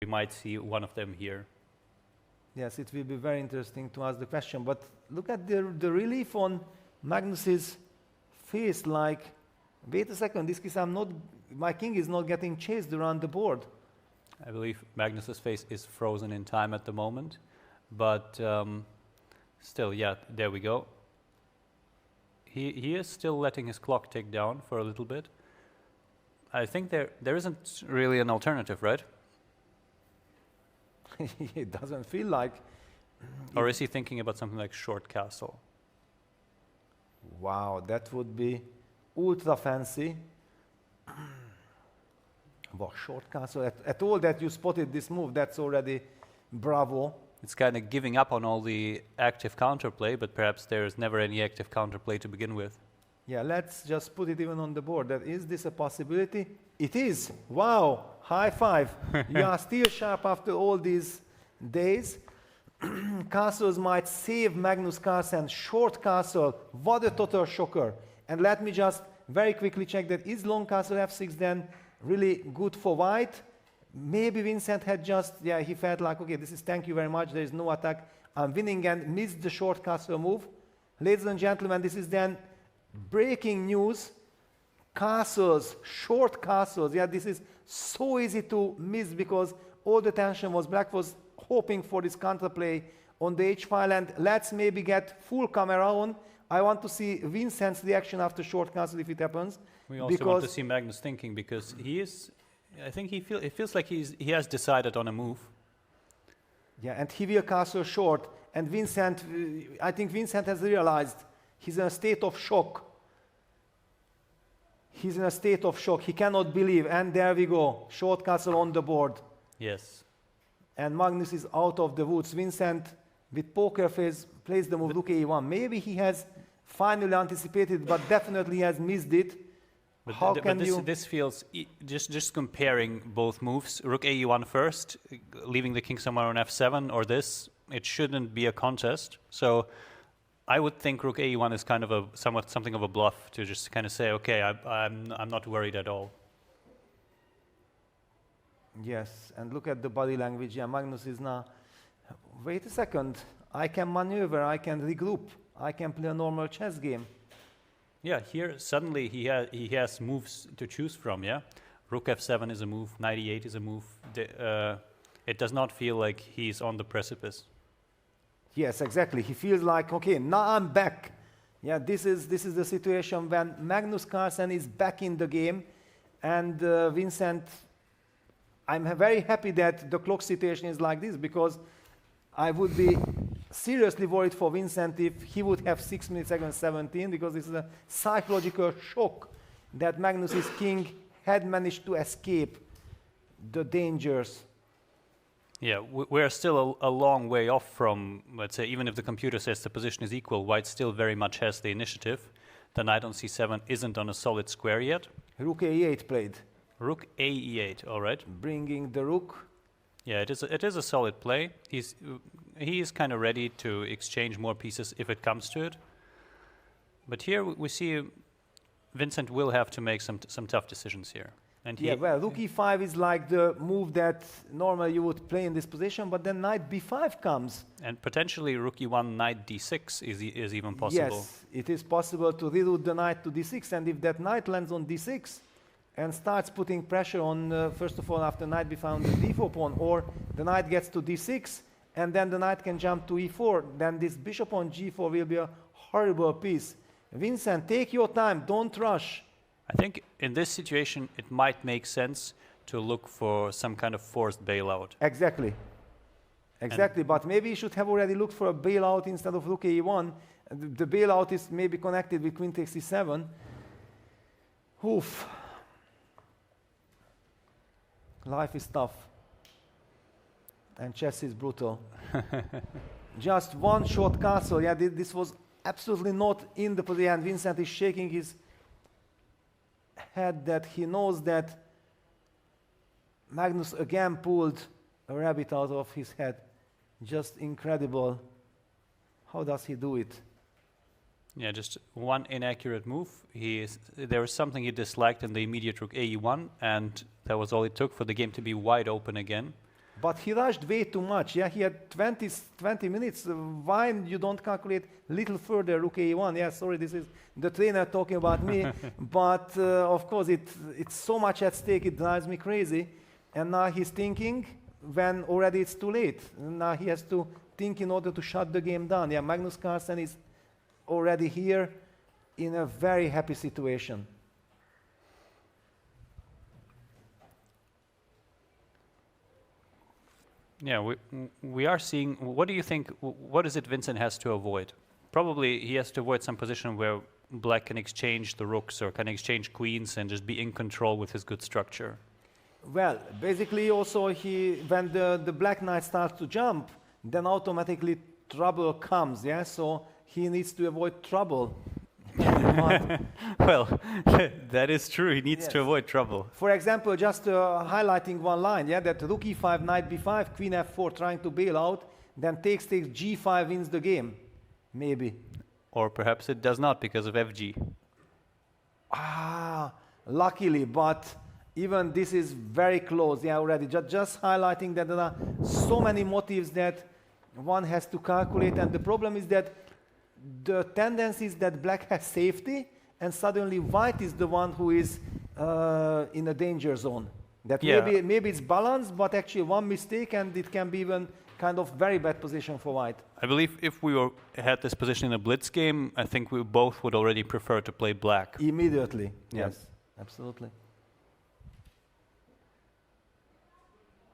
we might see one of them here. Yes, it will be very interesting to ask the question. But look at the relief on Magnus's face. Like, wait a second, this case my king is not getting chased around the board. I believe Magnus's face is frozen in time at the moment, but still, yeah, there we go. He is still letting his clock tick down for a little bit. I think there isn't really an alternative, right? It doesn't feel like. Or is he thinking about something like short castle? Wow, that would be ultra fancy. Wow, short castle. At all that you spotted this move, that's already bravo. It's kind of giving up on all the active counterplay, but perhaps there's never any active counterplay to begin with. Yeah, let's just put it even on the board. Is this a possibility? It is. Wow, high five. You are still sharp after all these days. Castles might save Magnus Carlsen. Short castle, what a total shocker. And let me just very quickly check that. Is long castle f6 then really good for white? Maybe Vincent had just, yeah, he felt like, okay, this is thank you very much, there is no attack, I'm winning, and missed the short castle move. Ladies and gentlemen, this is then breaking news. Castles, short castles, yeah, this is so easy to miss because all the tension was, black was hoping for this counterplay on the h file, and let's maybe get full camera on. I want to see Vincent's reaction after short castle if it happens. We also want to see Magnus thinking, because he is, I think it feels like he has decided on a move. Yeah, and he will castle short, and Vincent, I think Vincent has realized he's in a state of shock. He's in a state of shock. He cannot believe, and there we go, short castle on the board. Yes. And Magnus is out of the woods. Vincent, with poker face, plays the move rook a1. Maybe he has finally anticipated, but definitely has missed it. But How can this feels, just comparing both moves, rook ae1 first, leaving the king somewhere on f7, or this, it shouldn't be a contest. So I would think rook ae1 is kind of something of a bluff to just kind of say, okay, I'm not worried at all. Yes, and look at the body language. Yeah, Magnus is now, wait a second, I can maneuver, I can regroup, I can play a normal chess game. Yeah, here suddenly he has moves to choose from, yeah? Rook f7 is a move, knight e8 is a move. It does not feel like he's on the precipice. Yes, exactly. He feels like, okay, now I'm back. Yeah, this is the situation when Magnus Carlsen is back in the game, and Vincent, I'm very happy that the clock situation is like this, because I would be seriously worried for Vincent if he would have 6 minutes against 17, because this is a psychological shock that Magnus's king had managed to escape the dangers. Yeah, we're still a long way off from, let's say, even if the computer says the position is equal, white still very much has the initiative. The knight on c7 isn't on a solid square yet. Rook a8 played. Rook ae8, all right. Bringing the rook. Yeah, it is a solid play. He is kind of ready to exchange more pieces if it comes to it. But here we see Vincent will have to make some tough decisions here. And yeah, well, rook e5 is like the move that normally you would play in this position, but then knight b5 comes. And potentially rook e1, knight d6 is even possible. Yes, it is possible to reroute the knight to d6, and if that knight lands on d6 and starts putting pressure on, first of all, after knight b5 on the d4 pawn, or the knight gets to d6, and then the knight can jump to e4, then this bishop on g4 will be a horrible piece. Vincent, take your time, don't rush. I think in this situation it might make sense to look for some kind of forced bailout. Exactly. Exactly, but maybe you should have already looked for a bailout instead of rook a1. The bailout is maybe connected with queen takes c7. Oof. Life is tough. And chess is brutal. Just one short castle. Yeah, this was absolutely not in the position. Vincent is shaking his head that he knows that Magnus again pulled a rabbit out of his head. Just incredible. How does he do it? Yeah, just one inaccurate move. There was something he disliked in the immediate rook ae1, and that was all it took for the game to be wide open again. But he rushed way too much. Yeah, he had 20 minutes. Why you don't calculate little further rook a1? Yeah, sorry, this is the trainer talking about me. But of course, it's so much at stake, it drives me crazy. And now he's thinking when already it's too late. Now he has to think in order to shut the game down. Yeah, Magnus Carlsen is already here in a very happy situation. Yeah, we are seeing. What do you think? What is it Vincent has to avoid? Probably he has to avoid some position where black can exchange the rooks or can exchange queens and just be in control with his good structure. Well, basically also when the black knight starts to jump, then automatically trouble comes, yeah? So he needs to avoid trouble. Well, that is true. He needs to avoid trouble. For example, just highlighting one line, yeah, that rook e5, knight b5, queen f4 trying to bail out, then takes g5 wins the game, maybe. Or perhaps it does not because of fg. Luckily, but even this is very close, yeah, already. Just highlighting that there are so many motives that one has to calculate, and the problem is that the tendency is that black has safety, and suddenly white is the one who is in a danger zone. That maybe it's balanced, but actually one mistake and it can be even kind of very bad position for white. I believe if we had this position in a blitz game, I think we both would already prefer to play black. Immediately, yes, absolutely.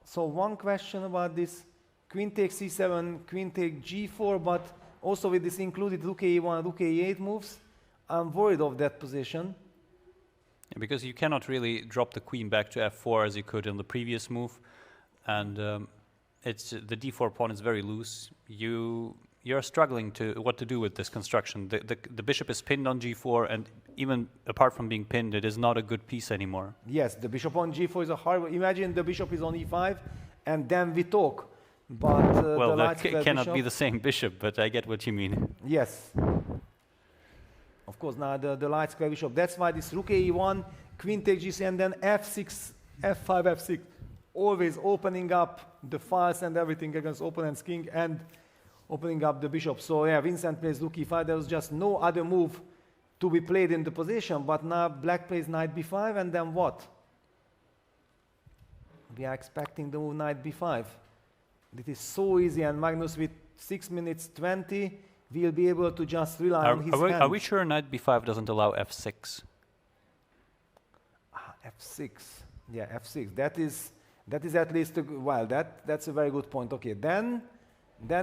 So one question about this queen takes c7, queen take g4, but also with this included rook a1, rook a8 moves, I'm worried of that position. Yeah, because you cannot really drop the queen back to f4 as you could in the previous move, and it's the d4 pawn is very loose. You're struggling what to do with this construction. The bishop is pinned on g4, and even apart from being pinned, it is not a good piece anymore. Yes, the bishop on g4 is a horrible. Imagine the bishop is on e5, and then we talk. But well, that cannot be the same bishop, but I get what you mean. Yes. Of course, now the light square bishop. That's why this rook a1, queen takes g6, and then f6, f5, f6. Always opening up the files and everything against opponent's king and opening up the bishop. So yeah, Vincent plays rook e5. There was just no other move to be played in the position. But now black plays knight b5, and then what? We are expecting the move knight b5. It is so easy, and Magnus with 6 minutes 20 will be able to just rely on his hand. Are we sure knight b5 doesn't allow f6? F6. Yeah, f6. That is at least that's a very good point. Okay, then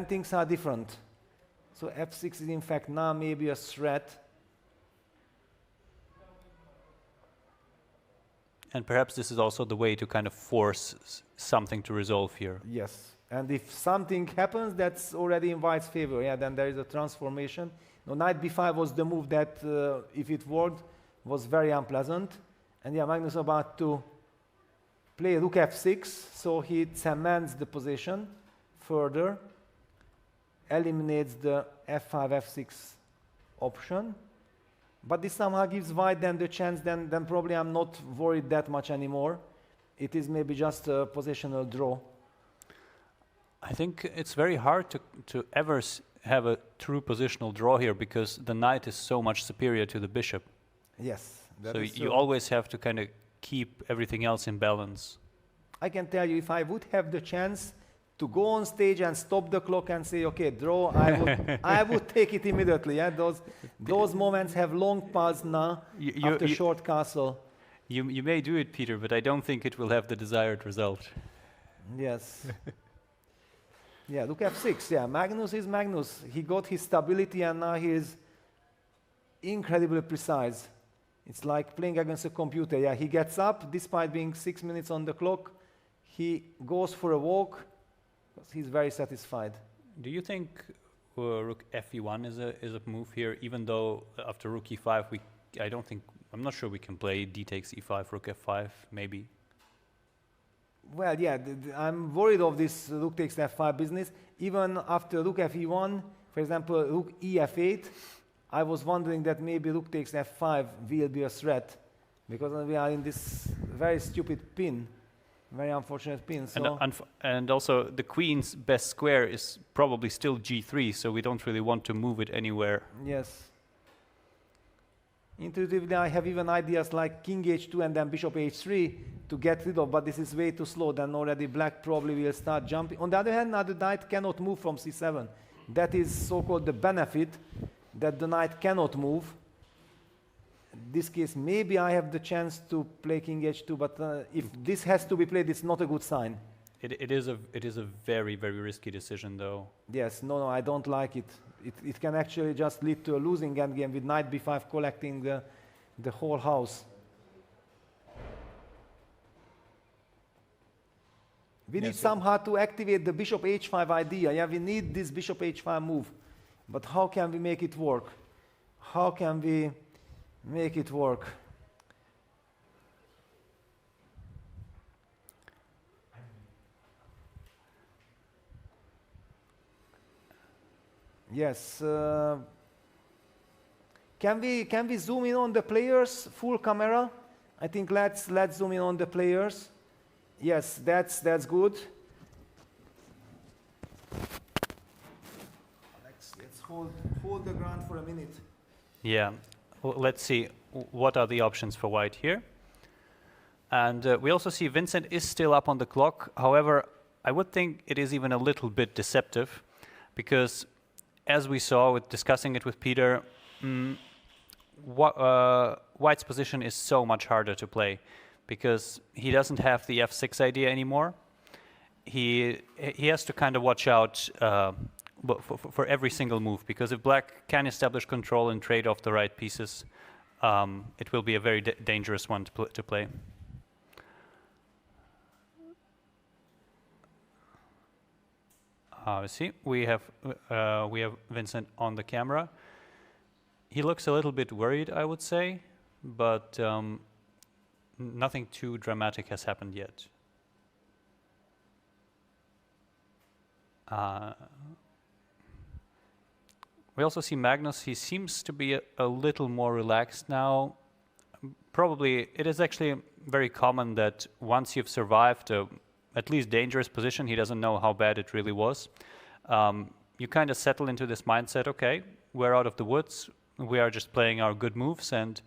things are different. So f6 is in fact now maybe a threat. And perhaps this is also the way to kind of force something to resolve here. Yes. And if something happens, that's already in white's favor. Yeah, then there is a transformation. No, knight b5 was the move that, if it worked, was very unpleasant. And yeah, Magnus about to play rook f6, so he cements the position further, eliminates the f5, f6 option. But this somehow gives white then the chance, then probably I'm not worried that much anymore. It is maybe just a positional draw. I think it's very hard to ever have a true positional draw here because the knight is so much superior to the bishop. Yes. So you always have to kind of keep everything else in balance. I can tell you, if I would have the chance to go on stage and stop the clock and say, okay, draw, I would take it immediately. Yeah? Those moments have long passed now after short castle. You may do it, Peter, but I don't think it will have the desired result. Yes. Yeah, look f6. Yeah, Magnus is Magnus. He got his stability, and now he is incredibly precise. It's like playing against a computer. Yeah, he gets up despite being 6 minutes on the clock. He goes for a walk. He's very satisfied. Do you think rook fe1 is a move here? Even though after rook e5, I'm not sure we can play d takes e5, rook f5, maybe. Well, yeah, I'm worried of this rook takes f5 business. Even after rook fe1, for example, rook ef8, I was wondering that maybe rook takes f5 will be a threat, because we are in this very stupid pin. Very unfortunate pin. And, So and also the queen's best square is probably still g3, so we don't really want to move it anywhere. yes. Intuitively, I have even ideas like king h2 and then bishop h3 to get rid of, but this is way too slow. Then already black probably will start jumping. On the other hand, now the knight cannot move from c7. That is so-called the benefit, that the knight cannot move. In this case, maybe I have the chance to play king h2, but if this has to be played, it's not a good sign. It is a very, very risky decision, though. Yes, no, I don't like it. It can actually just lead to a losing endgame with knight b5 collecting the whole house. We need somehow to activate the bishop h5 idea. Yeah, we need this bishop h5 move. But how can we make it work? How can we make it work? Yes. Can we zoom in on the players full camera? I think let's zoom in on the players. Yes, that's good. Let's hold the ground for a minute. Yeah. Well, let's see what are the options for white here. And we also see Vincent is still up on the clock. However, I would think it is even a little bit deceptive, because as we saw with discussing it with Peter, white's position is so much harder to play, because he doesn't have the f6 idea anymore. He has to kind of watch out for every single move, because if black can establish control and trade off the right pieces, it will be a very dangerous one to play. See, we have Vincent on the camera. He looks a little bit worried, I would say, but nothing too dramatic has happened yet. We also see Magnus. He seems to be a little more relaxed now. Probably, it is actually very common that once you've survived a at least dangerous position, he doesn't know how bad it really was. You kind of settle into this mindset, okay, we're out of the woods, we are just playing our good moves, and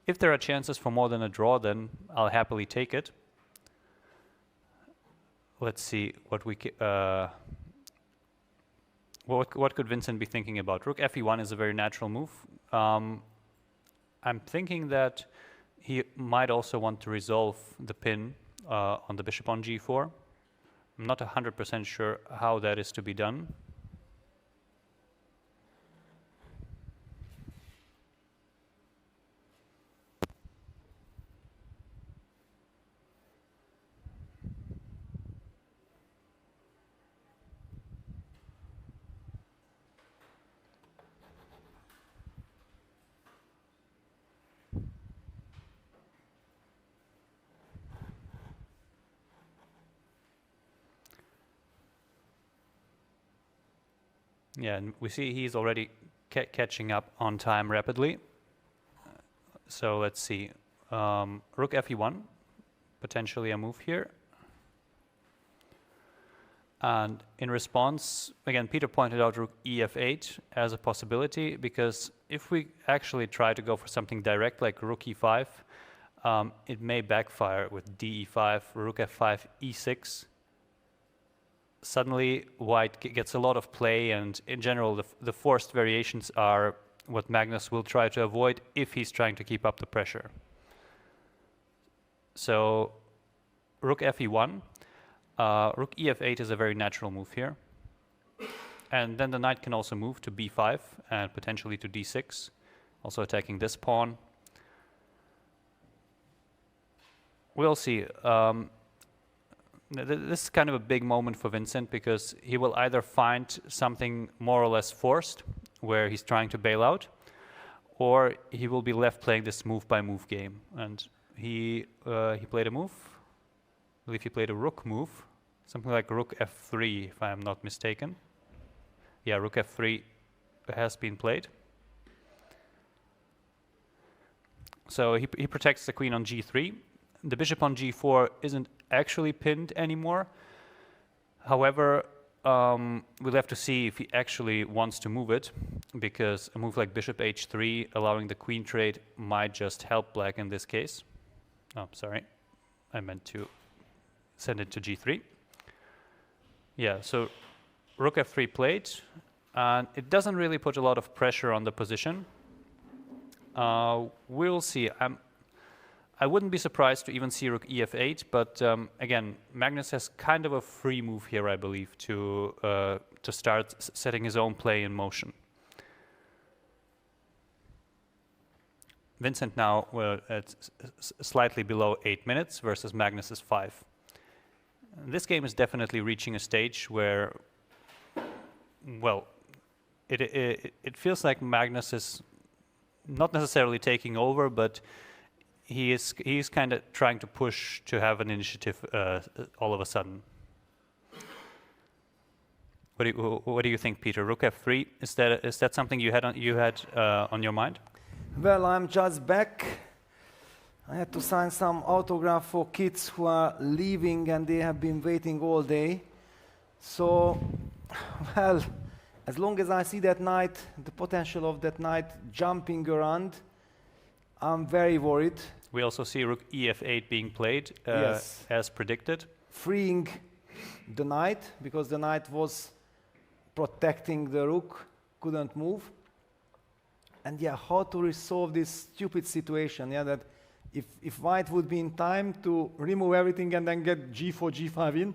if there are chances for more than a draw, then I'll happily take it. Let's see what we what could Vincent be thinking about? Rook fe1 is a very natural move. I'm thinking that he might also want to resolve the pin on the bishop on g4. I'm not 100% sure how that is to be done. Yeah, and we see he's already catching up on time rapidly. So let's see. Rook fe1, potentially a move here. And in response, again, Peter pointed out rook ef8 as a possibility, because if we actually try to go for something direct like rook e5, it may backfire with de5, rook f5, e6. Suddenly white gets a lot of play, and in general the forced variations are what Magnus will try to avoid if he's trying to keep up the pressure. So rook fe1, rook ef8 is a very natural move here, and then the knight can also move to b5 and potentially to d6, also attacking this pawn. We'll see. This is kind of a big moment for Vincent, because he will either find something more or less forced where he's trying to bail out, or he will be left playing this move by move game. And he played a move. I believe he played a rook move, something like rook f3 if I am not mistaken. Yeah, rook f3 has been played. So he protects the queen on g3. the bishop on g4 isn't actually pinned anymore. However, we'll have to see if he actually wants to move it, because a move like bishop h3, allowing the queen trade, might just help black in this case. Oh, sorry. I meant to send it to g3. Yeah, so rook f3 played, and it doesn't really put a lot of pressure on the position. We'll see. I wouldn't be surprised to even see rook ef8, but again, Magnus has kind of a free move here, I believe, to start setting his own play in motion. Vincent now at slightly below 8 minutes versus Magnus's 5. This game is definitely reaching a stage where, well, it feels like Magnus is not necessarily taking over, but he is kind of trying to push to have an initiative all of a sudden. What do you think, Peter? Rook f3, is that something you had on your mind? Well, I'm just back. I had to sign some autograph for kids who are leaving and they have been waiting all day. So, well, as long as I see that knight, the potential of that knight jumping around, I'm very worried. We also see rook ef8 being played, yes, as predicted. Freeing the knight, because the knight was protecting the rook, couldn't move. And yeah, how to resolve this stupid situation, yeah, that if white would be in time to remove everything and then get g4, g5 in,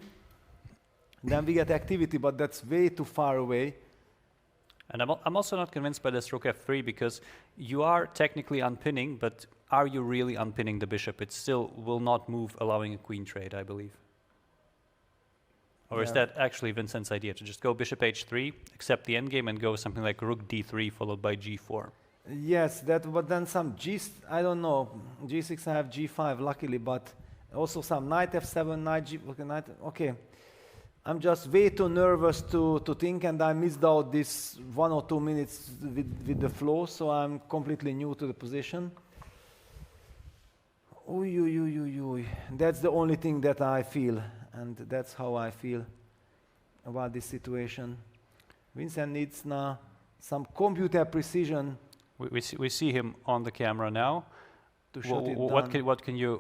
then we get activity, but that's way too far away. And I'm also not convinced by this rook f3, because you are technically unpinning, but are you really unpinning the bishop? It still will not move, allowing a queen trade, I believe. Or is that actually Vincent's idea, to just go bishop h3, accept the endgame, and go something like rook d3 followed by g4? Yes, but then some I don't know, g6 I have g5 luckily, but also some knight f7, knight g, okay, knight, okay. I'm just way too nervous to think, and I missed out this 1 or 2 minutes with the flow, so I'm completely new to the position. Oy. That's the only thing that I feel, and that's how I feel about this situation. Vincent needs now some computer precision. We see him on the camera now. To shut it down.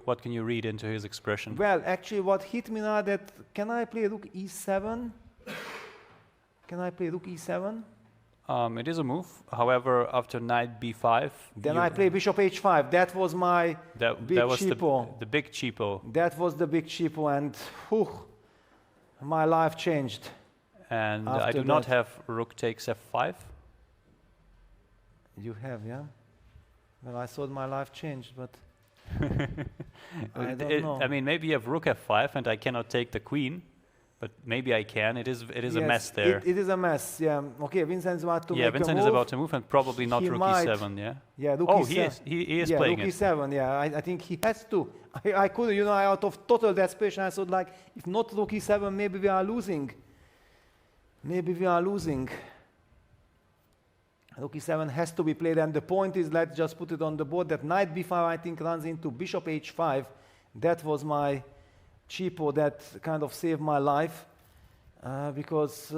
What can you read into his expression? Well, actually, what hit me now that can I play rook e7? Can I play rook e7? It is a move. However, after knight b5, then I play bishop h5. That was my big cheapo. The big cheapo. That was the big cheapo, and my life changed. And I do not have rook takes f5. You have, yeah? Well, I thought my life changed, but I don't know. I mean, maybe you have rook f5 and I cannot take the queen, but maybe I can. It is yes, a mess there. It is a mess, yeah. Okay, Vincent's about to make a move. Yeah, Vincent is about to move, and probably not rook e7, yeah? Yeah, rook e7. He is playing it. Rook e7, yeah. I think he has to. I could, out of total desperation, I thought, like, if not rook e7, maybe we are losing. Maybe we are losing. Rook e7 has to be played, and the point is, let's just put it on the board, that knight b5, I think, runs into bishop h5. That was my cheapo that kind of saved my life, because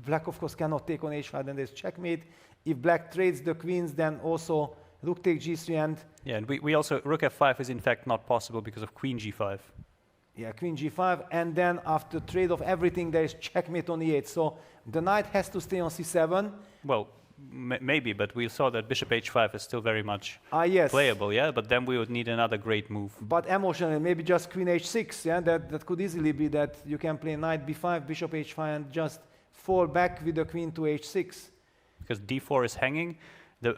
black, of course, cannot take on h5, then there's checkmate. If black trades the queens, then also rook takes g3, and... Yeah, and we also, rook f5 is in fact not possible because of queen g5. Yeah, queen g5, and then after trade of everything, there is checkmate on e8. So the knight has to stay on c7. Well, maybe, but we saw that bishop h5 is still very much yes, playable, yeah? But then we would need another great move. But emotionally, maybe just queen h6, yeah? That could easily be that you can play knight b5, bishop h5, and just fall back with the queen to h6. Because d4 is hanging, the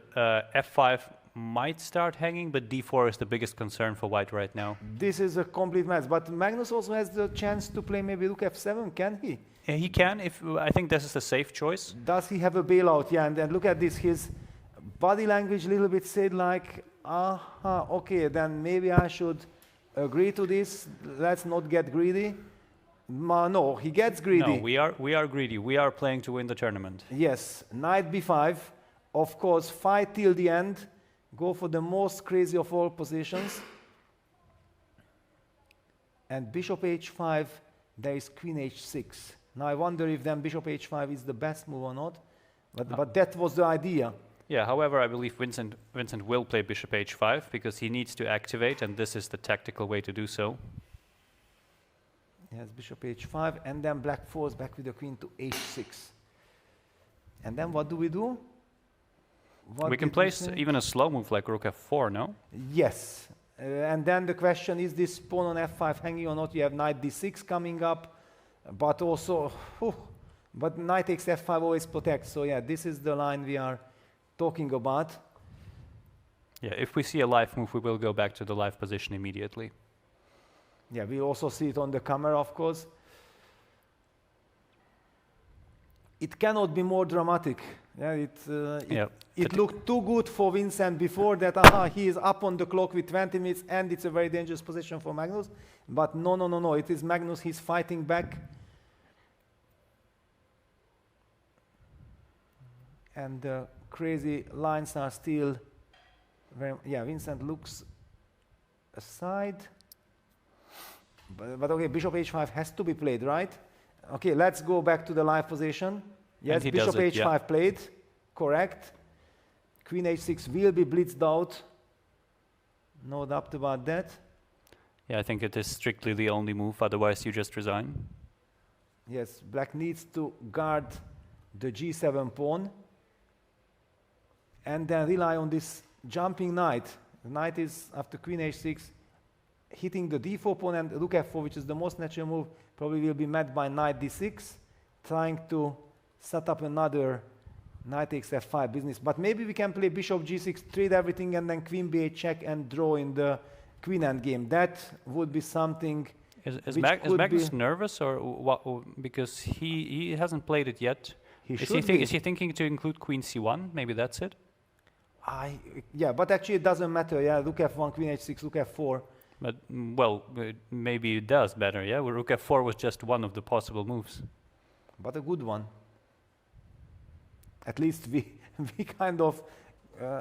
f5 might start hanging, but d4 is the biggest concern for white right now. This is a complete mess, but Magnus also has the chance to play maybe rook f7, can he? Yeah, he can, I think this is a safe choice. Does he have a bailout? Yeah, and then look at this, his body language a little bit said like, okay, then maybe I should agree to this, let's not get greedy. No, he gets greedy. No, we are greedy, we are playing to win the tournament. Yes, knight b5, of course, fight till the end, go for the most crazy of all positions. and bishop h5, there is queen h6. Now I wonder if then bishop h5 is the best move or not, but that was the idea. Yeah, however, I believe Vincent will play bishop h5 because he needs to activate, and this is the tactical way to do so. Yes, bishop h5, and then black falls back with the queen to h6. And then what do we do? We can play even a slow move like rook f4, no? Yes. And then the question is this pawn on f5 hanging or not? You have knight d6 coming up, but also, but knight takes f5 always protects. So yeah, this is the line we are talking about. Yeah, if we see a live move, we will go back to the live position immediately. Yeah, we also see it on the camera, of course. It cannot be more dramatic. Yeah, it looked too good for Vincent before that. He is up on the clock with 20 minutes, and it's a very dangerous position for Magnus. But no. It is Magnus. He's fighting back. And the crazy lines are still very. Yeah, Vincent looks aside. But okay, bishop h5 has to be played, right? Okay, let's go back to the live position. Yes, bishop h5 played, correct. Queen h6 will be blitzed out. No doubt about that. Yeah, I think it is strictly the only move, otherwise you just resign. Yes, black needs to guard the g7 pawn and then rely on this jumping knight. The knight is, after queen h6, hitting the d4 pawn, and rook f4, which is the most natural move, probably will be met by knight d6, trying to set up another knight takes f5 business. But maybe we can play bishop g6, trade everything, and then queen b8 check and draw in the queen endgame. That would be something. Is Magnus nervous, or what? Because he hasn't played it yet. Is he thinking to include queen c1? Maybe that's it. Yeah, but actually it doesn't matter. Yeah, rook f1, queen h6, rook f4. But well, maybe it does better. Yeah, well, rook f4 was just one of the possible moves. But a good one. At least we kind of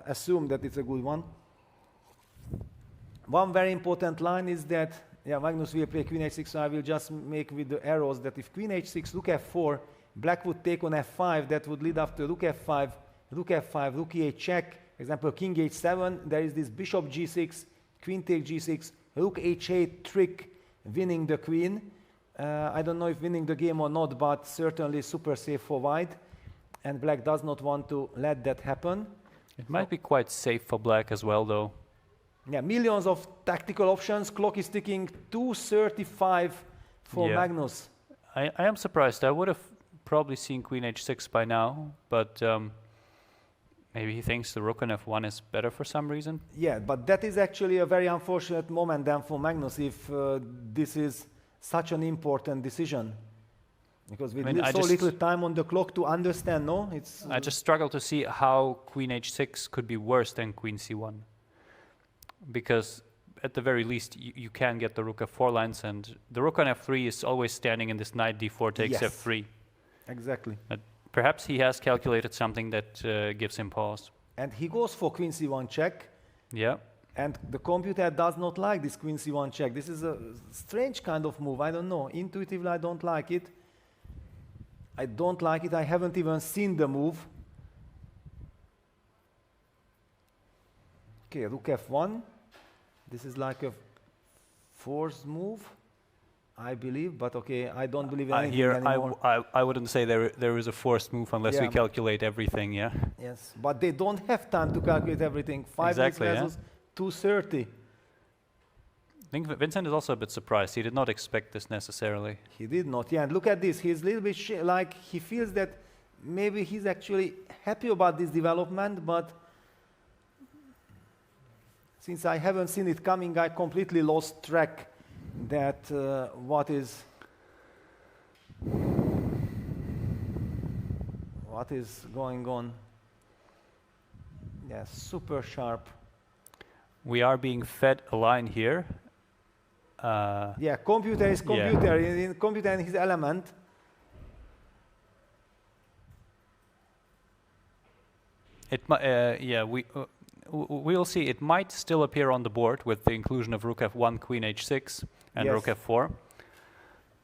assume that it's a good one. One very important line is that, yeah, Magnus will play queen h6, so I will just make with the arrows that if queen h6, rook f4, black would take on f5, that would lead after rook f5, rook f5, rook e8 check. For example, king h7, there is this bishop g6, queen take g6, rook h8 trick, winning the queen. I don't know if winning the game or not, but certainly super safe for white. And black does not want to let that happen. It might be quite safe for black as well, though. Yeah, millions of tactical options. Clock is ticking. 2:35 for Magnus. I am surprised. I would have probably seen queen h6 by now, but maybe he thinks the rook on f1 is better for some reason. Yeah, but that is actually a very unfortunate moment then for Magnus if this is such an important decision. Because we need so little time on the clock to understand, no? I just struggle to see how queen h6 could be worse than queen c1. Because at the very least, you can get the rook f4 lines, and the rook on f3 is always standing in this knight d4 takes f3. Exactly. But perhaps he has calculated something that gives him pause. And he goes for queen c1 check. Yeah. And the computer does not like this queen c1 check. This is a strange kind of move. I don't know. Intuitively, I don't like it. I don't like it. I haven't even seen the move. Okay, rook f1. This is like a forced move, I believe. But okay, I don't believe in anything anymore. I wouldn't say there is a forced move unless we calculate everything, yeah? Yes, but they don't have time to calculate everything. 5 minutes versus 2:30. I think Vincent is also a bit surprised. He did not expect this necessarily. He did not, yeah. And look at this. He's a little bit like he feels that maybe he's actually happy about this development, but since I haven't seen it coming, I completely lost track that what is going on. Yeah, super sharp. We are being fed a line here. Yeah, computer is computer. In computer and his element. It yeah, we'll see. It might still appear on the board with the inclusion of rook f1, queen h6, and Yes. rook f4.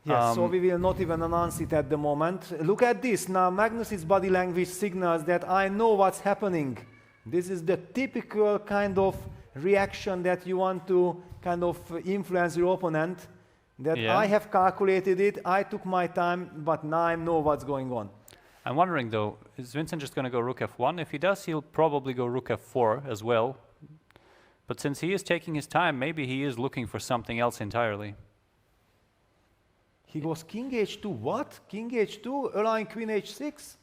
Yes, so we will not even announce it at the moment. Look at this. Now Magnus's body language signals that I know what's happening. This is the typical kind of reaction that you want to kind of influence your opponent. That Yeah. I have calculated it, I took my time, but now I know what's going on. I'm wondering though, is Vincent just going to go rook f1? If he does, he'll probably go rook f4 as well. But since he is taking his time, maybe he is looking for something else entirely. He goes king h2. What? King h2, allowing queen h6?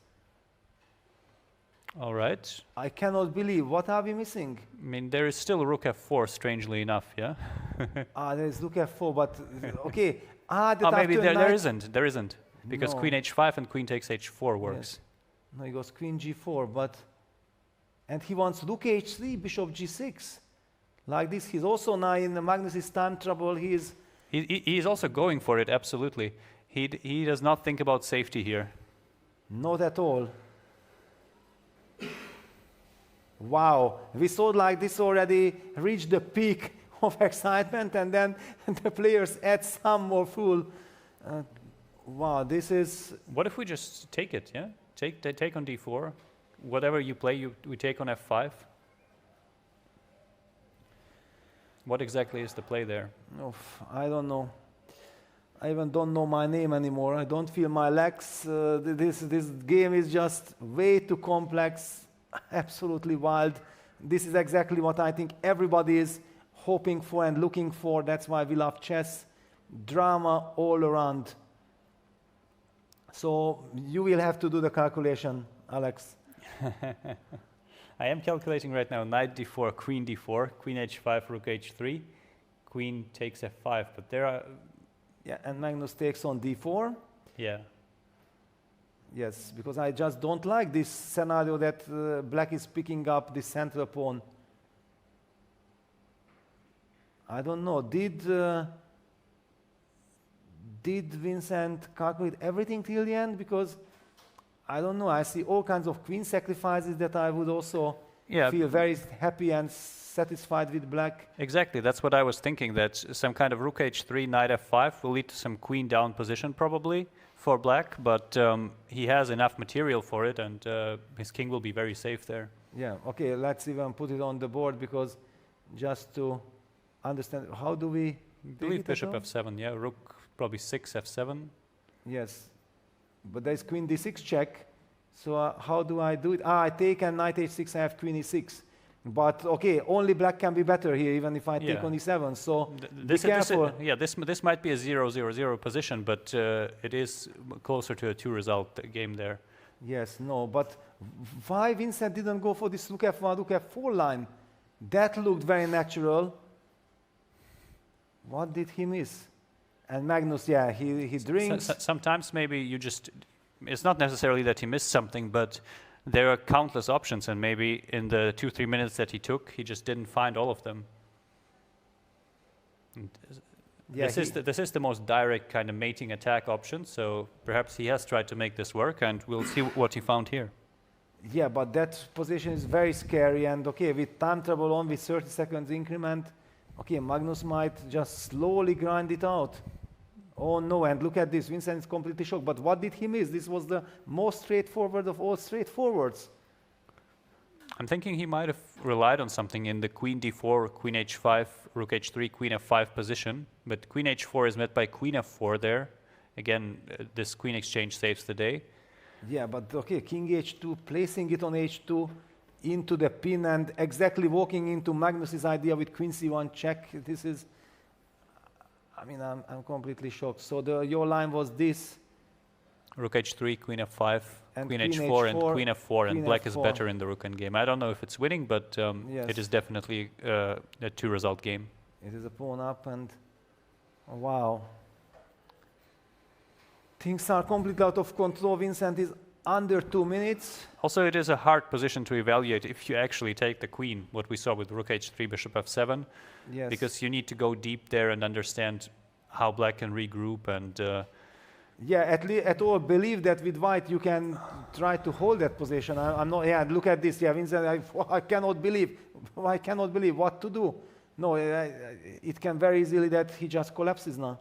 All right. I cannot believe. What are we missing? I mean, there is still rook f4, strangely enough, yeah? There is rook f4, but okay. Maybe there isn't. Because No. queen h5 and queen takes h4 works. Yes. No, he goes queen g4, but... And he wants rook h3, bishop g6. Like this, he's also now in Magnus's time trouble. He He's also going for it, absolutely. He does not think about safety here. not at all. Wow, we saw like this already reached the peak of excitement, and then the players add some more fuel. Wow, this is... What if we just take it, yeah? Take on d4. Whatever you play, we take on f5. What exactly is the play there? I don't know. I even don't know my name anymore. I don't feel my legs. This game is just way too complex, absolutely wild. This is exactly what I think everybody is hoping for and looking for. That's why we love chess. Drama all around. So you will have to do the calculation, Alex. I am calculating right now knight d4, queen d4, queen h5, rook h3, queen takes f5, but there are... Yeah, and Magnus takes on d4. Yeah. Yes, because I just don't like this scenario that black is picking up the central pawn. I don't know, did Vincent calculate everything till the end? Because I don't know, I see all kinds of queen sacrifices that I would also feel very happy and satisfied with black. Exactly, that's what I was thinking, that some kind of rook h3, knight f5 will lead to some queen down position probably for black, but he has enough material for it, and his king will be very safe there. Yeah, okay, let's even put it on the board, because just to understand, how do we... I believe bishop f7, yeah, rook probably 6, f7. Yes, but there's queen d6 check, so how do I do it? I take and knight h6, I have queen e6. But okay, only black can be better here, even if I take on e7, so be careful. This might be a 0-0-0 position, but it is closer to a 2-result game there. Yes, no, but why Vincent didn't go for this rook f1, rook f4 line? That looked very natural. What did he miss? And Magnus, yeah, he drinks. Sometimes maybe you just... It's not necessarily that he missed something, but there are countless options, and maybe in the 2-3 minutes that he took, he just didn't find all of them. Yeah, this is the most direct kind of mating attack option, so perhaps he has tried to make this work, and we'll see what he found here. Yeah, but that position is very scary, and okay, with time trouble on, with 30 seconds increment, okay, Magnus might just slowly grind it out. Oh no, and look at this, Vincent is completely shocked. But what did he miss? This was the most straightforward of all straightforwards. I'm thinking he might have relied on something in the queen d4, queen h5, rook h3, queen f5 position. But queen h4 is met by queen f4 there. Again, this queen exchange saves the day. Yeah, but okay, king h2, placing it on h2 into the pin, and exactly walking into Magnus's idea with queen c1 check. This is... I mean, I'm completely shocked. So your line was this. Rook h3, queen f5, and queen h4, and queen f4, and black F4. is better in the rook endgame. I don't know if it's winning, but yes. it is definitely a 2-result game. It is a pawn up, and wow. Things are completely out of control. Vincent is under 2 minutes. Also, it is a hard position to evaluate if you actually take the queen, what we saw with rook h3, bishop f7, Yes. because you need to go deep there and understand how black can regroup, and Yeah, at all believe that with white you can try to hold that position. I'm not. Yeah, look at this. Yeah, Vincent, I cannot believe. I cannot believe what to do. No, it can very easily that he just collapses now.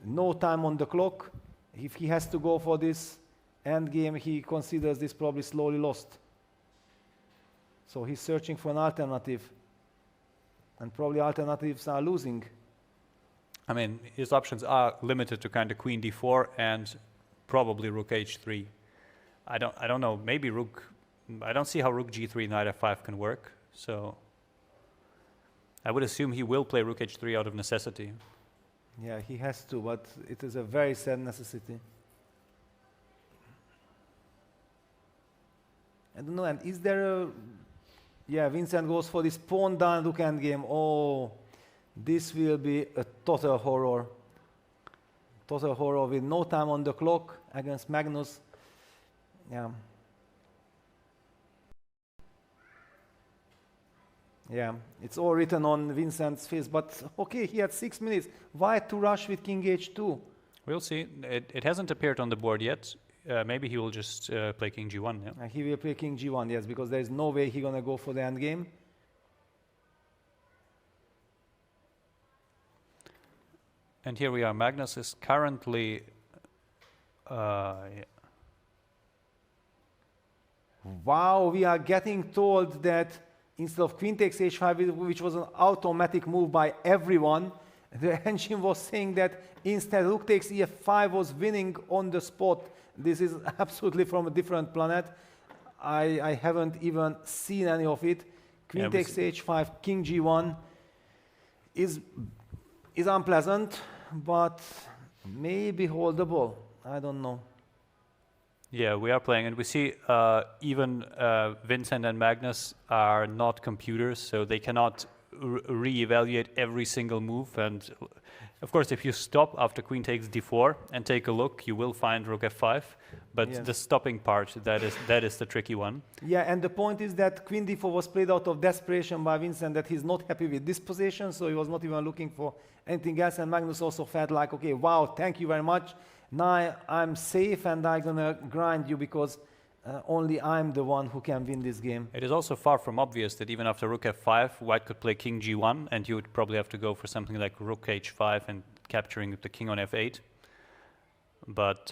No time on the clock. If he has to go for this end game, he considers this probably slowly lost. So he's searching for an alternative, and probably alternatives are losing. I mean, his options are limited to kind of queen d4 and probably rook h3. I don't know. Maybe rook. I don't see how rook g3 knight f5 can work. So I would assume he will play rook h3 out of necessity. Yeah, he has to, but it is a very sad necessity. I don't know. And is there a? Yeah, Vincent goes for this pawn down rook endgame. Oh. This will be a total horror. Total horror with no time on the clock against Magnus. Yeah. Yeah, it's all written on Vincent's face, but okay, he had 6 minutes. Why to rush with king h2? We'll see. It hasn't appeared on the board yet. Maybe he will just play king g1. Yeah? He will play king g1, yes, because there is no way he's going to go for the endgame. And here we are. Magnus is currently. Yeah. Wow, we are getting told that instead of queen takes h5, which was an automatic move by everyone, the engine was saying that instead rook takes e5 was winning on the spot. This is absolutely from a different planet. I haven't even seen any of it. Queen takes h5, king g1 is unpleasant, but maybe holdable. I don't know. Yeah, we are playing, and we see even Vincent and Magnus are not computers, so they cannot re-evaluate every single move. And of course, if you stop after queen takes d4 and take a look, you will find rook f5. But the stopping part, that is the tricky one. Yeah, and the point is that queen d4 was played out of desperation by Vincent, that he's not happy with this position, so he was not even looking for anything else. And Magnus also felt like, okay, wow, thank you very much. Now I'm safe and I'm gonna grind you because only I'm the one who can win this game. It is also far from obvious that even after rook f5, white could play king g1, and you would probably have to go for something like rook h5 and capturing the king on f8. But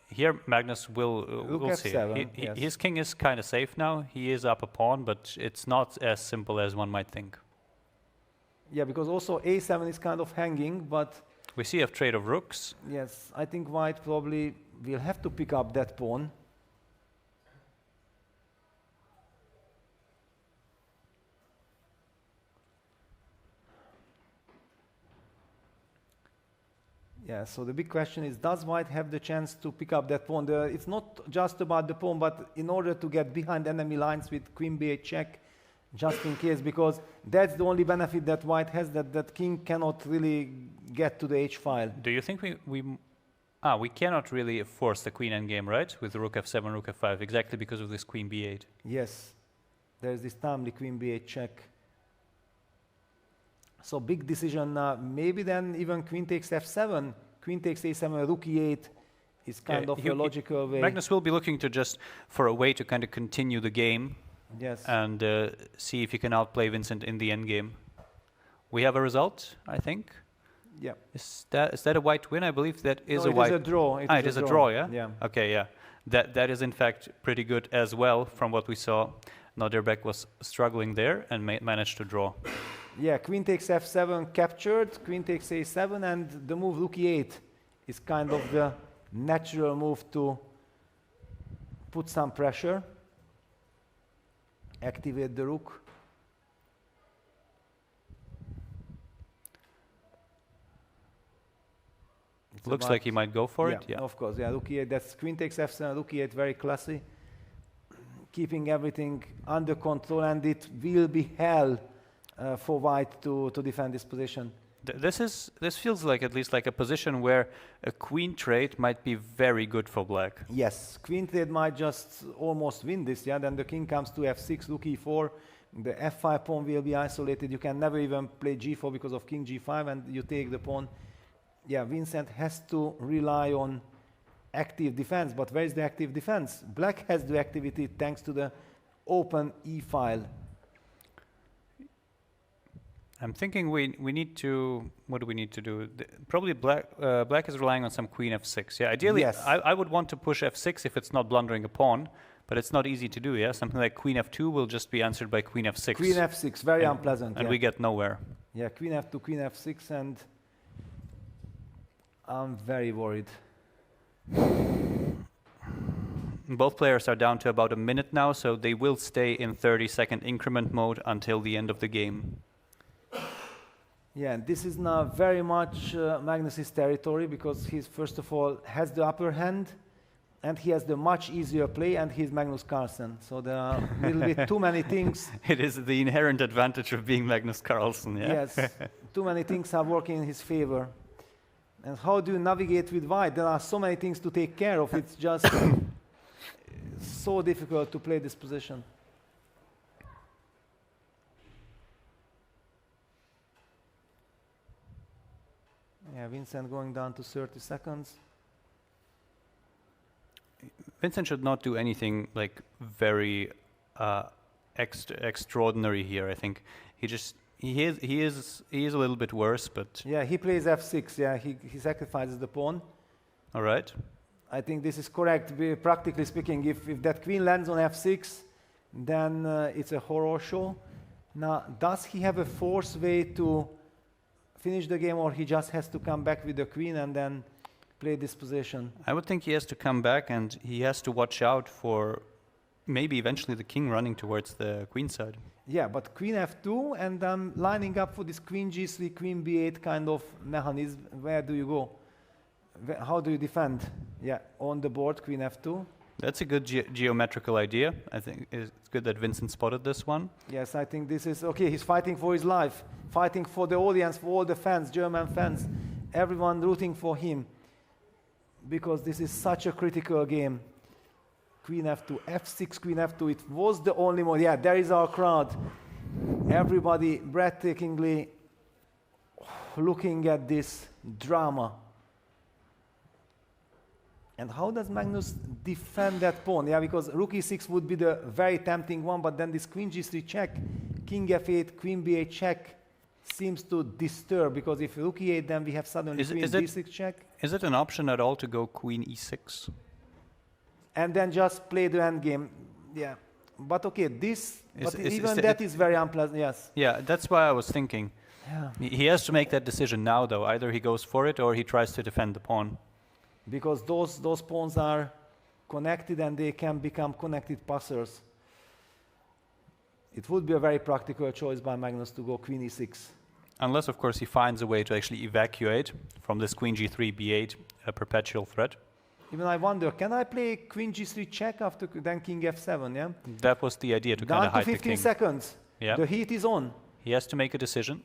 here Magnus will see. Yes. His king is kind of safe now. He is up a pawn, but it's not as simple as one might think. Yeah, because also a7 is kind of hanging, but we see a trade of rooks. Yes, I think white probably will have to pick up that pawn. Yeah, so the big question is, does white have the chance to pick up that pawn? It's not just about the pawn, but in order to get behind enemy lines with queen b8 check, just in case, because that's the only benefit that white has, that king cannot really get to the h file. Do you think we cannot really force the queen endgame, right? With rook f7, rook f5, exactly because of this queen b8. Yes, there's this timely queen b8 check. So big decision now. Maybe then even queen takes f7, queen takes a7, rook e8 is kind of a logical way. Magnus will be looking to just for a way to kind of continue the game. Yes. And see if he can outplay Vincent in the endgame. We have a result, I think. Yeah. Is that a white win? I believe that is a white. It is a draw. It is a draw, yeah? Yeah. Okay, yeah. That is in fact pretty good as well from what we saw. Noderbek was struggling there and managed to draw. Yeah, queen takes f7 captured, queen takes a7, and the move rook e8 is kind of the natural move to put some pressure, activate the rook. Looks like he might go for it. Yeah, of course. Yeah, rook e8. That's queen takes f7, rook e8. Very classy, keeping everything under control, and it will be hell for white to defend this position. This feels like at least like a position where a queen trade might be very good for black. Yes, queen trade might just almost win this. Yeah, then the king comes to f6, rook e4. The f5 pawn will be isolated. You can never even play g4 because of king g5, and you take the pawn. Yeah, Vincent has to rely on active defense, but where is the active defense? Black has the activity thanks to the open E file. I'm thinking we need to, what do we need to do? Probably black is relying on some queen f6. Yeah, ideally, Yes. I would want to push f6 if it's not blundering a pawn, but it's not easy to do, yeah? Something like queen f2 will just be answered by queen f6. Queen f6, very unpleasant. And we get nowhere. Yeah, queen f2, queen f6, and I'm very worried. Both players are down to about a minute now, so they will stay in 30-second increment mode until the end of the game. Yeah, and this is now very much Magnus's territory, because he's first of all has the upper hand, and he has the much easier play, and he's Magnus Carlsen. So there are a little bit too many things. It is the inherent advantage of being Magnus Carlsen, yeah? Yes, too many things are working in his favor. And how do you navigate with white? There are so many things to take care of. It's just so difficult to play this position. Yeah, Vincent going down to 30 seconds. Vincent should not do anything like very extraordinary here. I think he is a little bit worse, but Yeah, he plays f6. Yeah, he sacrifices the pawn. all right. I think this is correct. Practically speaking, if that queen lands on f6, then it's a horror show. Now, does he have a force way to finish the game, or he just has to come back with the queen and then play this position? I would think he has to come back, and he has to watch out for maybe eventually the king running towards the queen side. Yeah, but queen f2, and I'm lining up for this queen g3, queen b8 kind of mechanism. Where do you go? How do you defend? Yeah, on the board, queen f2. That's a good geometrical idea. I think it's good that Vincent spotted this one. Yes, I think this is okay. He's fighting for his life, fighting for the audience, for all the fans, German fans, everyone rooting for him, because this is such a critical game. Queen f2, f6, queen f2. It was the only mode. Yeah, there is our crowd. Everybody breathtakingly looking at this drama. And how does Magnus defend that pawn? Yeah, because rook e6 would be the very tempting one, but then this queen g3 check, king f8, queen b8 check seems to disturb, because if rook e8, then we have suddenly queen d6 check. Is it an option at all to go queen e6? And then just play the endgame. Yeah. But okay, even that is very unpleasant, yes. Yeah, that's why I was thinking. Yeah. He has to make that decision now, though. Either he goes for it or he tries to defend the pawn. Because those pawns are connected, and they can become connected passers. It would be a very practical choice by Magnus to go queen e6. Unless, of course, he finds a way to actually evacuate from this queen g3, b8, a perpetual threat. Even I wonder, can I play queen g3 check after then king f7, yeah? That was the idea, to kind of hide the king. Down to 15 seconds. Yeah. The heat is on. He has to make a decision.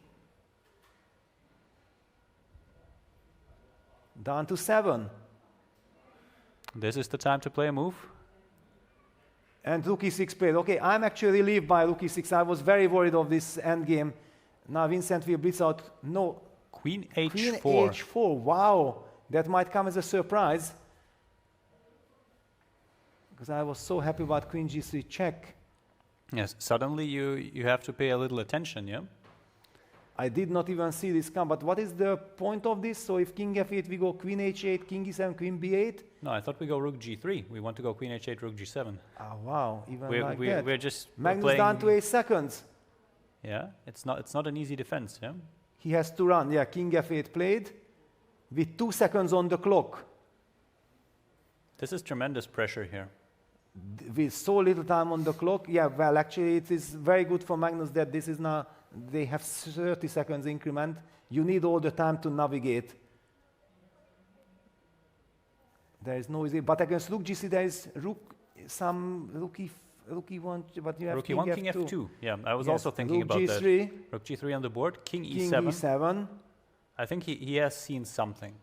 Down to 7. This is the time to play a move. And rook e6 played. Okay, I'm actually relieved by rook e6. I was very worried of this endgame. Now Vincent will blitz out. No. Queen h4. Queen h4. Wow. That might come as a surprise. Because I was so happy about queen g3 check. Yes, suddenly you have to pay a little attention, yeah? I did not even see this come, but what is the point of this? So if king f8, we go queen h8, king e7, queen b8? No, I thought we go rook g3. We want to go queen h8, rook g7. Oh, wow, even We're, like we're, that. we're just Magnus playing, down to 8 seconds. Yeah, it's not an easy defense, yeah? He has to run. Yeah, king f8 played with 2 seconds on the clock. This is tremendous pressure here. With so little time on the clock. Yeah, well, actually, it is very good for Magnus that this is now, they have 30 seconds increment. You need all the time to navigate. There is no easy, but against rook g3, there is rook e1, but you have Rook king e1, f2. king f2. Yeah, I was Yes, also thinking rook about g3, that. Rook g3 on the board, king king e7. e7. I think he has seen something.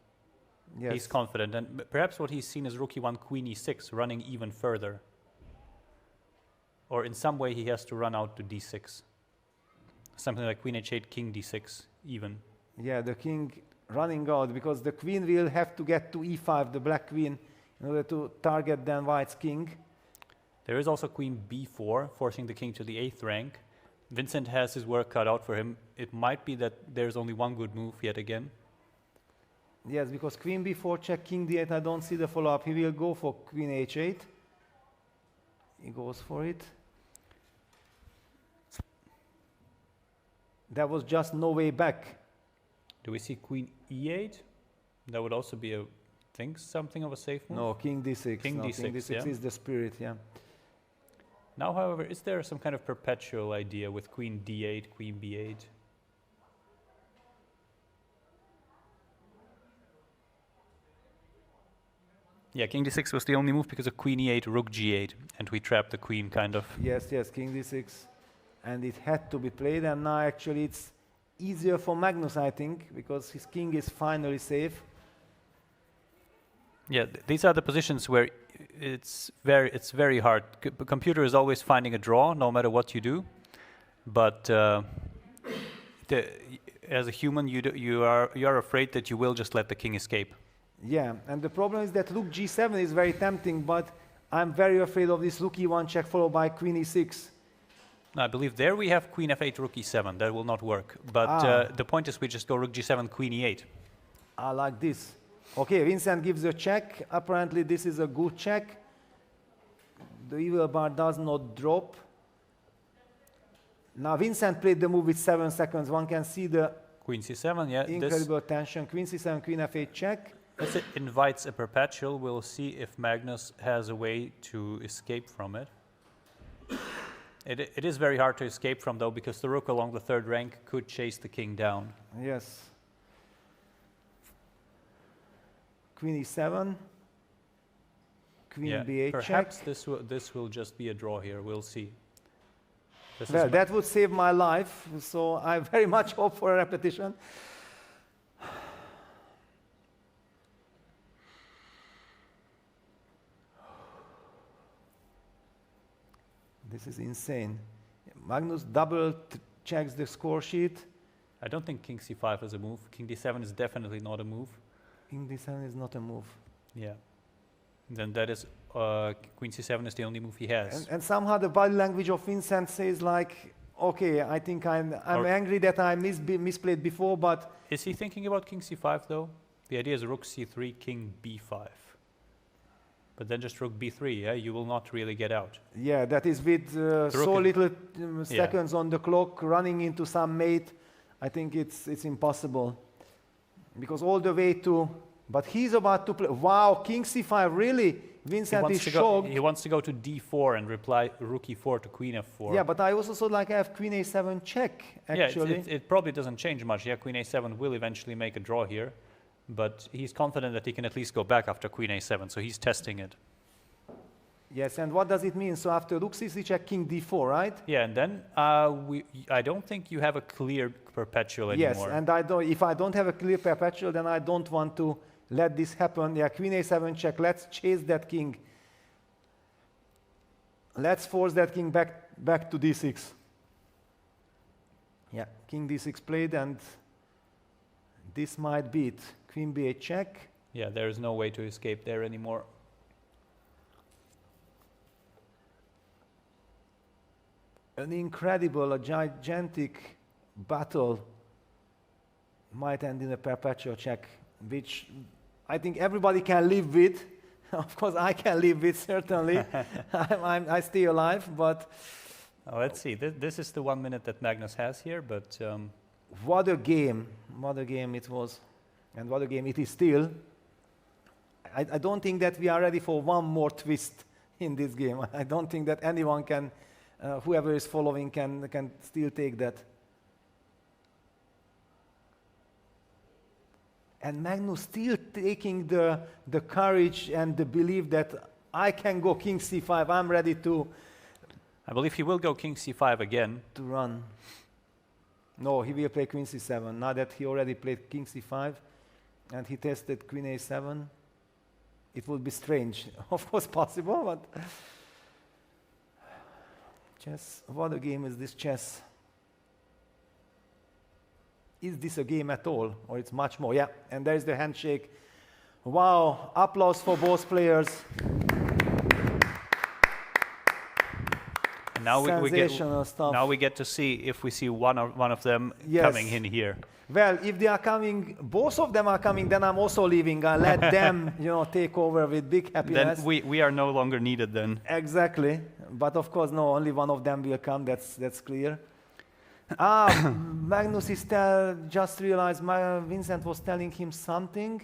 Yes. He's confident, and perhaps what he's seen is rook e1, queen e6, running even further. Or in some way he has to run out to d6. Something like queen h8, king d6, even. Yeah, the king running out, because the queen will have to get to e5, the black queen. in order to target then white's king. There is also queen b4, forcing the king to the 8th rank. Vincent has his work cut out for him. It might be that there's only one good move yet again. Yes, because queen b4 check, king d8, I don't see the follow-up. He will go for queen h8. He goes for it. There was just no way back. Do we see queen e8? That would also be something of a safe move. No, king d6. King no, d6, king d6 yeah. is the spirit, yeah. Now, however, is there some kind of perpetual idea with queen d8, queen b8? Yeah, king d6 was the only move because of queen e8, rook g8, and we trapped the queen kind of. Yes, yes, king d6. And it had to be played, and now actually it's easier for Magnus, I think, because his king is finally safe. Yeah, these are the positions where it's very hard. The computer is always finding a draw, no matter what you do. But as a human, you are afraid that you will just let the king escape. Yeah, and the problem is that rook g7 is very tempting, but I'm very afraid of this rook e1 check followed by queen e6. I believe there we have queen f8, rook e7. That will not work. But the point is we just go rook g7, queen e8. I like this. Okay, Vincent gives a check. Apparently this is a good check. The evil bar does not drop. Now Vincent played the move with 7 seconds. One can see the queen c7, yeah. incredible tension. Queen c7, queen f8 check. This invites a perpetual. We'll see if Magnus has a way to escape from it. It is very hard to escape from, though, because the rook along the 3rd rank could chase the king down. Yes. Queen e7. Queen b8 perhaps check. this will just be a draw here. We'll see. Well, that would save my life, so I very much hope for a repetition. This is insane. Magnus double checks the score sheet. I don't think king c5 is a move. King d7 is definitely not a move. King d7 is not a move. Yeah. Then that is queen c7 is the only move he has. And somehow the body language of Vincent says like, okay, I think I'm angry that I misplayed before, but... Is he thinking about king c5 though? The idea is rook c3, king b5. But then just rook b3, yeah? You will not really get out. Yeah, that is with so little seconds on the clock, running into some mate. I think it's impossible. Because all the way to... But he's about to play... Wow, king c5, really? Vincent is shocked. He wants to go to d4 and reply rook e4 to queen f4. Yeah, but I also saw like I have queen a7 check, actually. Yeah, it probably doesn't change much. Yeah, queen a7 will eventually make a draw here. But he's confident that he can at least go back after queen a7, so he's testing it. Yes, and what does it mean? So after rook c3 check, king d4, right? Yeah, and then I don't think you have a clear perpetual anymore. Yes, and if I don't have a clear perpetual, then I don't want to let this happen. Yeah, queen a7 check, let's chase that king. Let's force that king back to d6. Yeah, king d6 played, and this might be it. Queen b8 check. Yeah, there is no way to escape there anymore. An incredible, a gigantic battle might end in a perpetual check, which I think everybody can live with. Of course, I can live with, certainly. I stay alive, but... Let's see. This is the 1 minute that Magnus has here, but... What a game. What a game it was. And what a game it is still. I don't think that we are ready for one more twist in this game. I don't think that anyone can, whoever is following can still take that. And Magnus still taking the courage and the belief that I can go king c5. I'm ready to... I believe he will go king c5 again. To run. No, he will play queen c7. Now that he already played king c5 and he tested queen a7, it would be strange. Of course possible, but... Chess, what a game is this chess? Is this a game at all, or it's much more? Yeah, and there's the handshake Wow, applause for both players. Now Sensational stuff. Now we get to see if we see one of them Yes. coming in here. Well, if they are coming, both of them are coming, then I'm also leaving. I let them, take over with big happiness. Then we are no longer needed then. Exactly. But of course, no, only one of them will come. That's clear. Magnus is just realized Vincent was telling him something.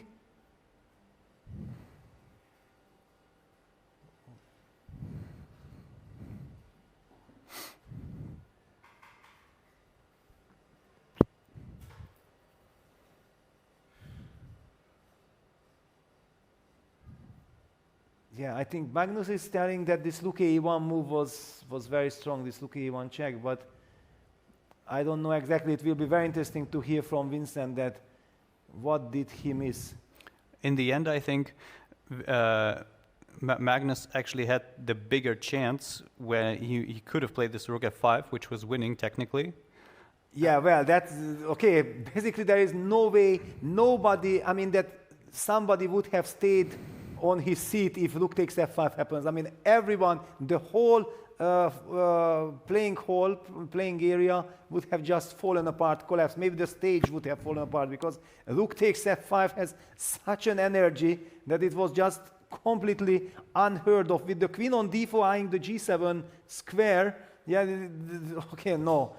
Yeah, I think Magnus is telling that this Rook E1 move was very strong, this Rook E1 check, but I don't know exactly. It will be very interesting to hear from Vincent that what did he miss. In the end, I think Magnus actually had the bigger chance where he could have played this Rook F5, which was winning technically. Yeah, well, that's okay. Basically, there is no way, that somebody would have stayed on his seat if Rook takes F5 happens. I mean, everyone, the whole playing area would have just fallen apart, collapsed. Maybe the stage would have fallen apart because Rook takes F5 has such an energy that it was just completely unheard of. With the Queen on D4 eyeing the G7 square, yeah, okay, no.